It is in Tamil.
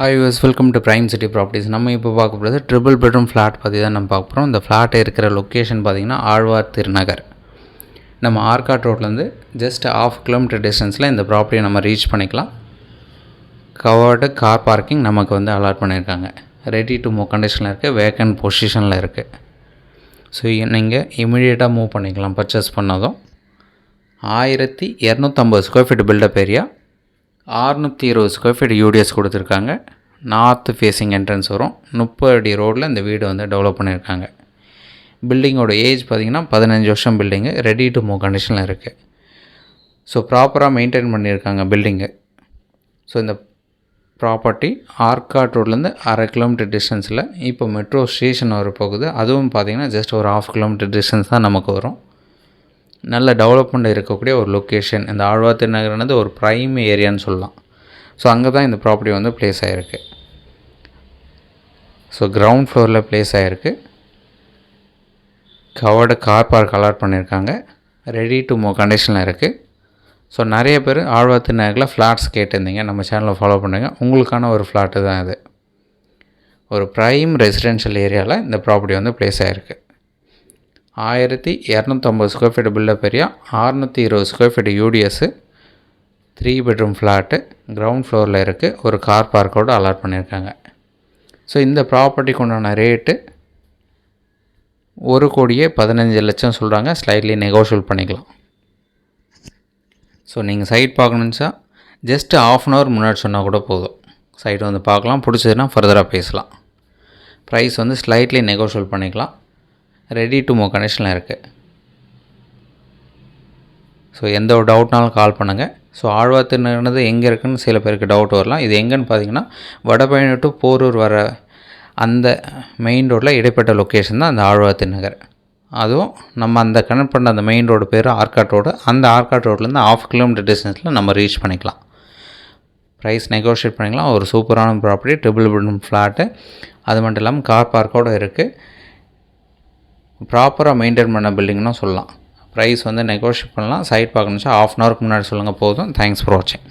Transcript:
Hi use welcome to prime city properties. நம்ம இப்போ பார்க்க போகிறது ட்ரிபிள் பெட்ரூம் ஃப்ளாட் பற்றி தான் நம்ம பார்க்க போகிறோம். இந்த ஃப்ளாட் இருக்கிற லொக்கேஷன் பார்த்திங்கன்னா ஆழ்வார் திருநகர். நம்ம ஆர்காட் ரோட்லேருந்து ஜஸ்ட் 1/2 கிலோமீட்டர் டிஸ்டன்ஸில் இந்த ப்ராப்பர்ட்டியை நம்ம ரீச் பண்ணிக்கலாம். கவர்டு கார் பார்க்கிங் நமக்கு வந்து அலாட் பண்ணியிருக்காங்க. ரெடி டு மூவ் கண்டிஷனில் இருக்குது, வேக்கன்ட் பொசிஷனில் இருக்குது. ஸோ நீங்கள் இமீடியட்டாக மூவ் பண்ணிக்கலாம். பர்ச்சேஸ் பண்ணதும் 1250 square feet built up area, 620 square feet UDS கொடுத்துருக்காங்க. நார்த் ஃபேஸிங் என்ட்ரன்ஸ் வரும். 30 அடி ரோடில் இந்த வீடு வந்து டெவலப் பண்ணியிருக்காங்க. பில்டிங்கோட ஏஜ் பார்த்திங்கன்னா 15 வருஷம் பில்டிங்கு. ரெடி டு மூவ் கண்டிஷனில் இருக்குது. ஸோ ப்ராப்பராக மெயின்டைன் பண்ணியிருக்காங்க பில்டிங்கு. ஸோ இந்த ப்ராப்பர்ட்டி ஆர்காட் ரோட்லேருந்து 1/2 கிலோமீட்டர் டிஸ்டன்ஸில் இப்போ மெட்ரோ ஸ்டேஷன் வர போகுது. அதுவும் பார்த்திங்கன்னா ஜஸ்ட் ஒரு 1/2 கிலோமீட்டர் டிஸ்டன்ஸ் தான் நமக்கு வரும். நல்ல டெவலப்மெண்ட் இருக்கக்கூடிய ஒரு லொக்கேஷன். இந்த ஆழ்வார் திருநகர்ன்றது ஒரு ப்ரைம் ஏரியான்னு சொல்லலாம். ஸோ அங்கே தான் இந்த ப்ராப்பர்ட்டி வந்து ப்ளேஸ் ஆகிருக்கு. ஸோ கிரவுண்ட் ஃப்ளோரில் ப்ளேஸ் ஆகிருக்கு. கவர்டு கார் பார்க் அலாட் பண்ணியிருக்காங்க. ரெடி டு மூவ் கண்டிஷனில் இருக்குது. ஸோ நிறைய பேர் ஆழ்வார் திருநகரில் ஃப்ளாட்ஸ் கேட்டிருந்தீங்க. நம்ம சேனலை ஃபாலோ பண்ணுங்க. உங்களுக்கான ஒரு ஃப்ளாட்டு தான் இது. ஒரு ப்ரைம் ரெசிடென்ஷியல் ஏரியாவில் இந்த ப்ராப்பர்ட்டி வந்து ப்ளேஸ் ஆகிருக்கு. 1250 square feet built up area, 620 square feet UDS, 3 bedroom flat, ground ஃப்ளோரில் இருக்குது. ஒரு கார் பார்க்கோடு அலாட் பண்ணியிருக்காங்க. ஸோ இந்த ப்ராப்பர்ட்டிக்கு உண்டான ரேட்டு 1,15,00,000 சொல்கிறாங்க. ஸ்லைட்லி நெகோஷியபிள் பண்ணிக்கலாம். ஸோ நீங்கள் சைட் பார்க்கணுச்சா ஜஸ்ட் 1/2 அன் ஹவர் முன்னாடி சொன்னால் கூட போதும். சைட் வந்து பார்க்கலாம். பிடிச்சதுன்னா ஃபர்தராக பேசலாம். ப்ரைஸ் வந்து ஸ்லைட்லி நெகோஷியபிள் பண்ணிக்கலாம். ரெடி டு மூவ் கண்டிஷனில் இருக்குது. ஸோ எந்த ஒரு டவுட்னாலும் கால் பண்ணுங்கள். ஸோ ஆழ்வார் திருநகர்ன்றது எங்கே இருக்குதுன்னு சில பேருக்கு டவுட் வரலாம். இது எங்கேன்னு பார்த்தீங்கன்னா வடபழனி டு போரூர் வர அந்த மெயின் ரோட்டில் இடைப்பட்ட லொக்கேஷன் தான் அந்த ஆழ்வார் திருநகர். அதுவும் நம்ம அந்த கனெக்ட் பண்ண அந்த மெயின் ரோடு பேர் ஆர்காட் ரோடு. அந்த ஆர்காட் ரோட்லேருந்து 1/2 கிலோமீட்டர் டிஸ்டன்ஸில் நம்ம ரீச் பண்ணிக்கலாம். ப்ரைஸ் நெகோஷியேட் பண்ணிக்கலாம். ஒரு சூப்பரான ப்ராப்பர்ட்டி, ட்ரிபிள் பெட்ரூம் ஃப்ளாட்டு. அது மட்டும் இல்லாமல் கார் பார்க்கோடு இருக்குது. ப்ராப்பராக மெயின்டைன் பண்ண பில்டிங்னு சொல்லலாம். ப்ரைஸ் வந்து நெகோஷியேட் பண்ணலாம். சைட் பார்க்கணுச்சா 1/2 அன் ஹவருக்கு முன்னாடி சொல்லுங்கள் போதும். தேங்க்ஸ் ஃபார் வாட்சிங்.